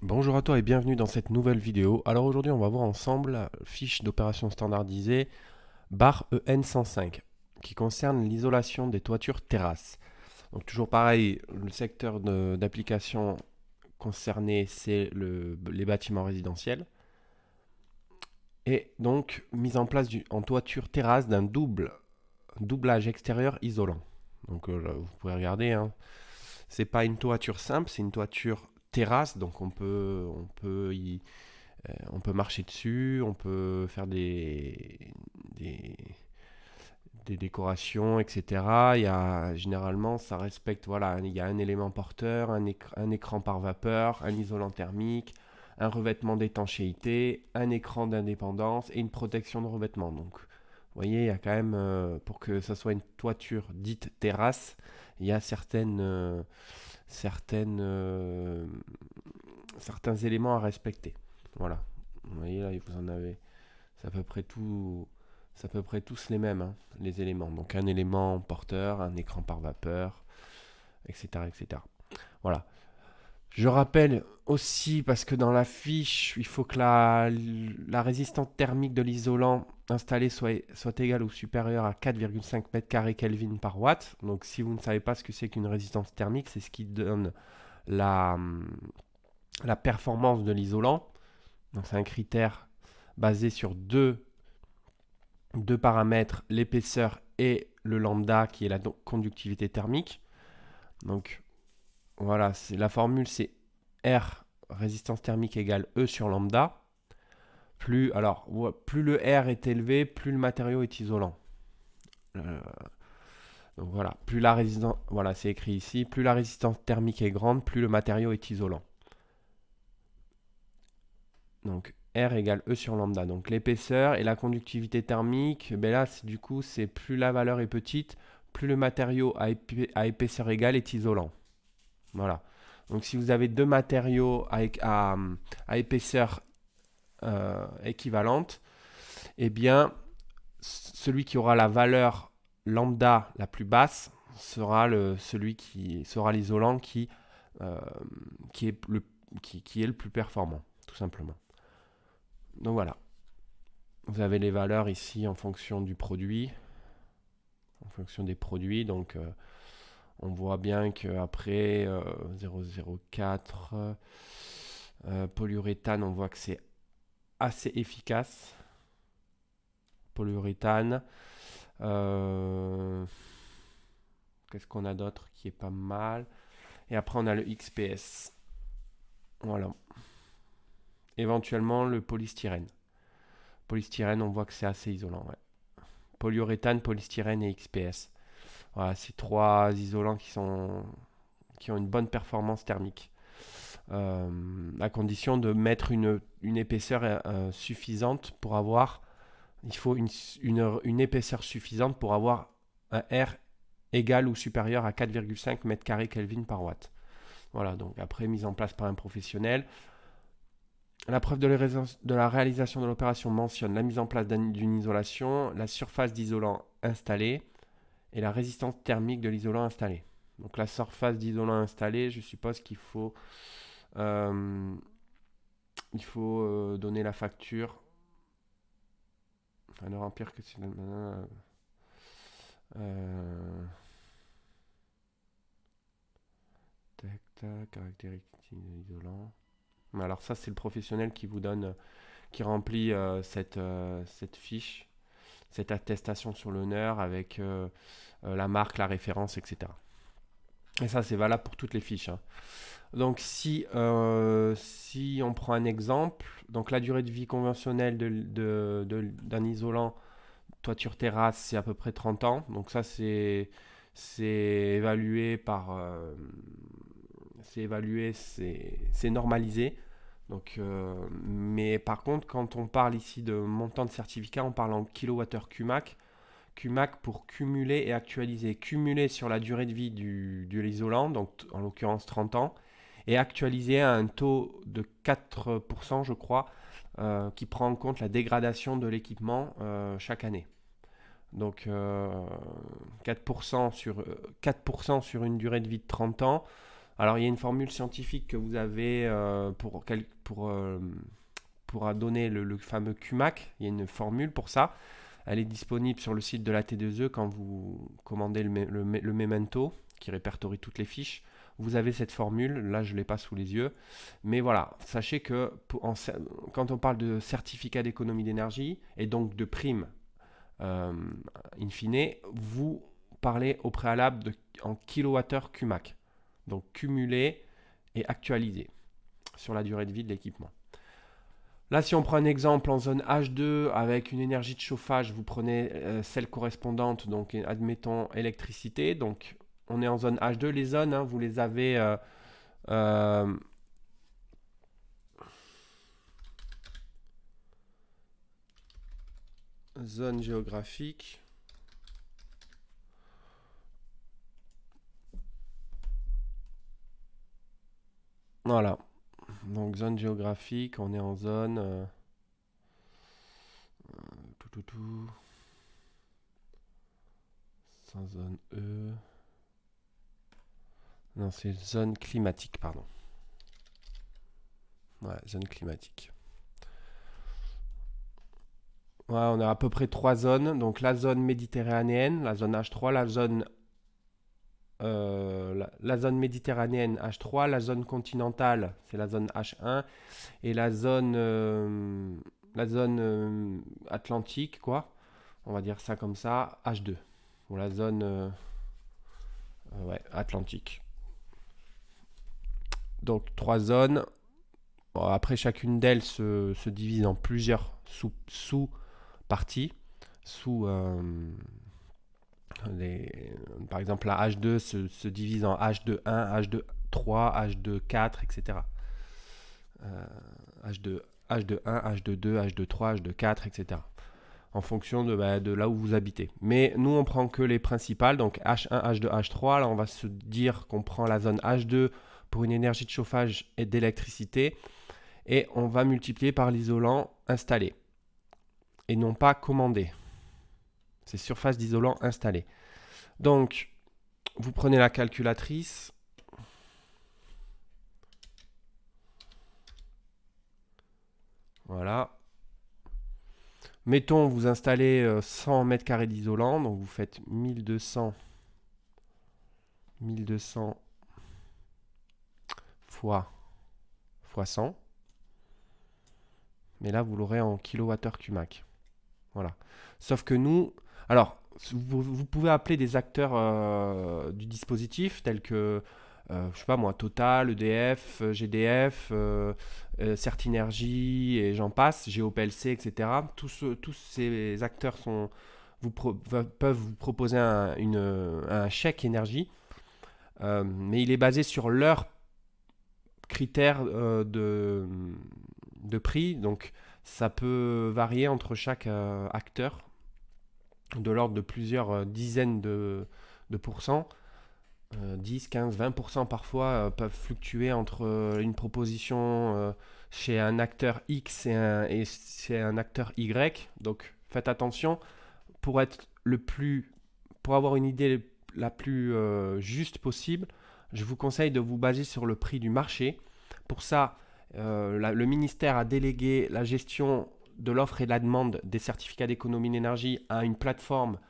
Bonjour à toi et bienvenue dans cette nouvelle vidéo. Alors aujourd'hui on va voir ensemble la fiche d'opération standardisée barre EN105 qui concerne l'isolation des toitures terrasses. Donc toujours pareil, le secteur d'application concerné c'est les bâtiments résidentiels. Et donc mise en place en toiture terrasse d'un doublage extérieur isolant. Donc là, vous pouvez regarder, hein, c'est pas une toiture simple, c'est une toiture terrasse, donc on peut marcher dessus, on peut faire des, des décorations, etc. Généralement, ça respecte, voilà, il y a un élément porteur, un écran par vapeur, un isolant thermique, un revêtement d'étanchéité, un écran d'indépendance et une protection de revêtement. Donc, vous voyez, il y a quand même, pour que ça soit une toiture dite terrasse, il y a certaines, certains éléments à respecter. Voilà. Vous voyez là, vous en avez. C'est à peu près tout. C'est à peu près tous les mêmes, hein, les éléments. Donc un élément porteur, un écran par vapeur, etc., etc. Voilà. Je rappelle aussi, parce que dans la fiche, il faut que la résistance thermique de l'isolant installé soit égale ou supérieure à 4,5 m² Kelvin par watt. Donc si vous ne savez pas ce que c'est qu'une résistance thermique, c'est ce qui donne la, la performance de l'isolant. Donc c'est un critère basé sur deux paramètres, l'épaisseur et le lambda qui est la conductivité thermique. Donc voilà, la formule c'est R résistance thermique égale E sur lambda. Plus le R est élevé, plus le matériau est isolant. Euh, donc voilà, plus la résistance, voilà, c'est écrit ici, plus la résistance thermique est grande, plus le matériau est isolant. Donc R égale E sur lambda. Donc l'épaisseur et la conductivité thermique, ben là, du coup, c'est plus la valeur est petite, plus le matériau à épaisseur égale est isolant. Voilà. Donc si vous avez deux matériaux à épaisseur équivalente, eh bien, celui qui aura la valeur lambda la plus basse sera celui qui sera l'isolant euh, qui, est qui est le plus performant, tout simplement. Donc voilà. Vous avez les valeurs ici en fonction du produit, en fonction des produits. Donc on voit bien qu'après 0,04 polyuréthane, on voit que c'est assez efficace. Polyuréthane. Euh, Qu'est-ce qu'on a d'autre qui est pas mal? Et après on a le XPS. Voilà. Éventuellement le polystyrène. Polystyrène, on voit que c'est assez isolant. Ouais. Polyuréthane, polystyrène et XPS. Voilà, c'est trois isolants qui ont une bonne performance thermique. À condition de mettre une épaisseur suffisante pour avoir. Il faut une épaisseur suffisante pour avoir un R égal ou supérieur à 4,5 m² Kelvin par watt. Voilà, donc après mise en place par un professionnel. La preuve de la réalisation de l'opération mentionne la mise en place d'une isolation, la surface d'isolant installée et la résistance thermique de l'isolant installé. Donc la surface d'isolant installée, je suppose euh, il faut donner la facture. Enfin, ne remplir que c'est euh, tac, tac, caractéristiques isolant. Alors ça, c'est le professionnel qui vous donne, qui remplit cette fiche, cette attestation sur l'honneur avec la marque, la référence, etc. Et ça, c'est valable pour toutes les fiches, hein. Donc si on prend un exemple, donc la durée de vie conventionnelle d'un isolant toiture terrasse, c'est à peu près 30 ans. Donc ça, c'est évalué c'est évalué, c'est normalisé. Donc, mais par contre, quand on parle ici de montant de certificat, on parle en kilowattheure QMAC. QMAC pour cumuler et actualiser. Cumuler sur la durée de vie de l'isolant, donc en l'occurrence 30 ans, et actualiser à un taux de 4%, je crois, qui prend en compte la dégradation de l'équipement chaque année. Donc 4% sur une durée de vie de 30 ans, Alors, il y a une formule scientifique que vous avez pour donner le fameux QMAC. Il y a une formule pour ça. Elle est disponible sur le site de la T2E quand vous commandez le Memento qui répertorie toutes les fiches. Vous avez cette formule, là je ne l'ai pas sous les yeux. Mais voilà, sachez que quand on parle de certificat d'économie d'énergie et donc de prime in fine, vous parlez au préalable en kilowattheure QMAC. Donc cumulé et actualisé sur la durée de vie de l'équipement. Là, si on prend un exemple en zone H2 avec une énergie de chauffage, vous prenez celle correspondante, donc admettons électricité. Donc on est en zone H2. Les zones, hein, vous les avez euh, zone géographique. Voilà. Donc zone géographique, on est en zone sans zone E. Non, c'est zone climatique, pardon. Ouais, zone climatique. Ouais, on a à peu près trois zones. Donc la zone méditerranéenne, la zone H3, la zone méditerranéenne H3, la zone continentale, c'est la zone H1, et la zone atlantique, quoi, on va dire ça comme ça, H2. Ou la zone ouais, atlantique. Donc trois zones. Bon, après, chacune d'elles se divise en plusieurs sous-parties. Par exemple, la H2 se divise en H2.1, H2.3, H2.4, etc. H2, H2.1, H2.2, H2.3, H2.4, etc. En fonction de là où vous habitez. Mais nous, on prend que les principales, donc H1, H2, H3. Là, on va se dire qu'on prend la zone H2 pour une énergie de chauffage et d'électricité. Et on va multiplier par l'isolant installé. Et non pas commandé. C'est surface d'isolant installé. Donc, vous prenez la calculatrice. Voilà. Mettons, vous installez 100 mètres carrés d'isolant. Donc, vous faites 1200 fois 100. Mais là, vous l'aurez en kilowattheure QMAC. Voilà. Sauf que nous, alors, vous pouvez appeler des acteurs du dispositif tels que, je sais pas moi, Total, EDF, GDF, Certinergie et j'en passe, GOPLC, etc. Tous ces acteurs peuvent vous proposer un chèque énergie, mais il est basé sur leurs critères de prix. Donc, ça peut varier entre chaque acteur de l'ordre de plusieurs dizaines de pourcents. 10, 15, 20% parfois peuvent fluctuer entre une proposition chez un acteur X et chez un acteur Y. Donc faites attention pour pour avoir une idée la plus juste possible. Je vous conseille de vous baser sur le prix du marché. Pour ça, le ministère a délégué la gestion de l'offre et de la demande des certificats d'économie d'énergie à une plateforme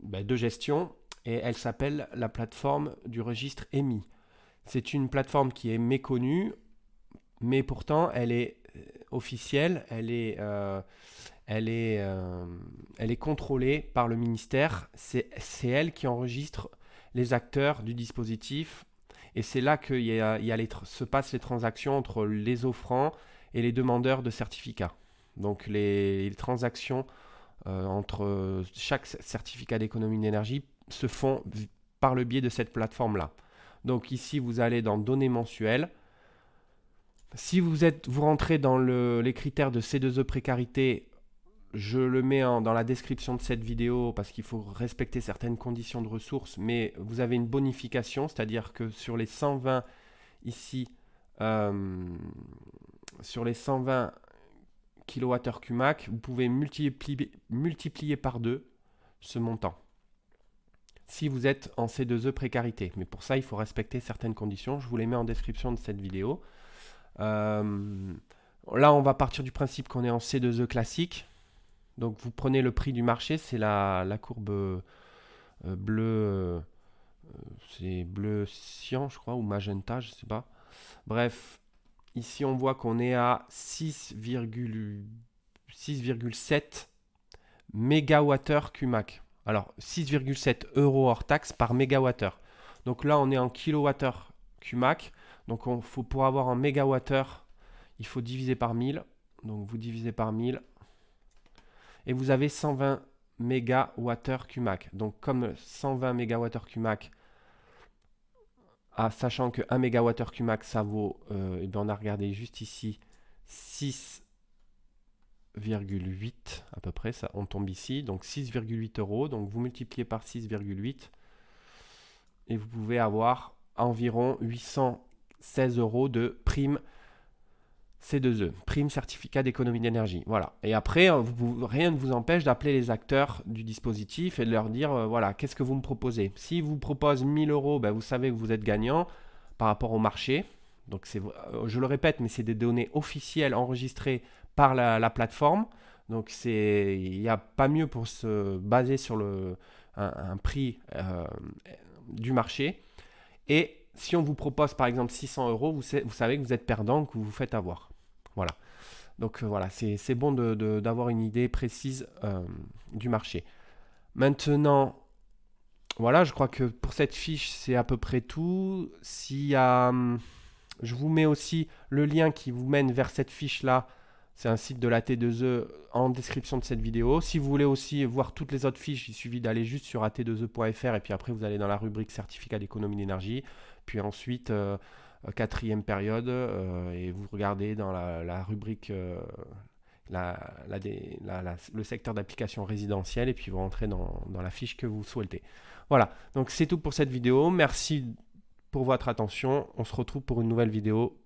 de gestion et elle s'appelle la plateforme du registre EMI. C'est une plateforme qui est méconnue, mais pourtant elle est officielle, elle est contrôlée par le ministère. C'est elle qui enregistre les acteurs du dispositif et c'est là que se passent les transactions entre les offrants et les demandeurs de certificats. Donc les transactions entre chaque certificat d'économie d'énergie se font par le biais de cette plateforme-là. Donc ici, vous allez dans données mensuelles. Si vous rentrez dans les critères de C2E précarité, je le mets dans la description de cette vidéo parce qu'il faut respecter certaines conditions de ressources, mais vous avez une bonification, c'est-à-dire que sur les 120 ici, sur les 120 kWh QMAC, vous pouvez multiplier par 2 ce montant. si vous êtes en C2E précarité. Mais pour ça, il faut respecter certaines conditions. Je vous les mets en description de cette vidéo. Là, on va partir du principe qu'on est en C2E classique. Donc, vous prenez le prix du marché, c'est la courbe bleue, c'est bleu cyan, je crois, ou magenta, je ne sais pas. Bref, ici, on voit qu'on est à 6,7 mégawattheure Qmax. Alors, 6,7 euros hors taxe par mégawattheure. Donc là, on est en kilowattheure Qmax. Donc, pour avoir un mégawattheure, il faut diviser par 1000. Donc, vous divisez par 1000. Et vous avez 120 mégawattheure Qmax. Donc, comme 120 mégawattheure Qmax, sachant que 1 mégawattheure Qmax, ça vaut, on a regardé juste ici, 6,8 à peu près, ça, on tombe ici, donc 6,8 euros. Donc vous multipliez par 6,8 et vous pouvez avoir environ 816 euros de prime C2E, prime certificat d'économie d'énergie. Voilà. Et après, rien ne vous empêche d'appeler les acteurs du dispositif et de leur dire, voilà, qu'est-ce que vous me proposez? S'ils vous proposent 1000 euros, ben, vous savez que vous êtes gagnant par rapport au marché. Donc, je le répète, mais c'est des données officielles enregistrées par la plateforme. Donc, il n'y a pas mieux pour se baser sur un prix du marché. Et si on vous propose par exemple 600 euros, vous savez que vous êtes perdant, que vous vous faites avoir. Voilà. Donc voilà, c'est bon d'avoir une idée précise du marché. Maintenant, voilà, je crois que pour cette fiche, c'est à peu près tout. Je vous mets aussi le lien qui vous mène vers cette fiche-là. C'est un site de la T2E en description de cette vidéo. Si vous voulez aussi voir toutes les autres fiches, il suffit d'aller juste sur at2e.fr et puis après vous allez dans la rubrique certificat d'économie d'énergie. Puis ensuite, quatrième période, et vous regardez dans la rubrique le secteur d'application résidentielle et puis vous rentrez dans la fiche que vous souhaitez. Voilà, donc c'est tout pour cette vidéo. Merci pour votre attention. On se retrouve pour une nouvelle vidéo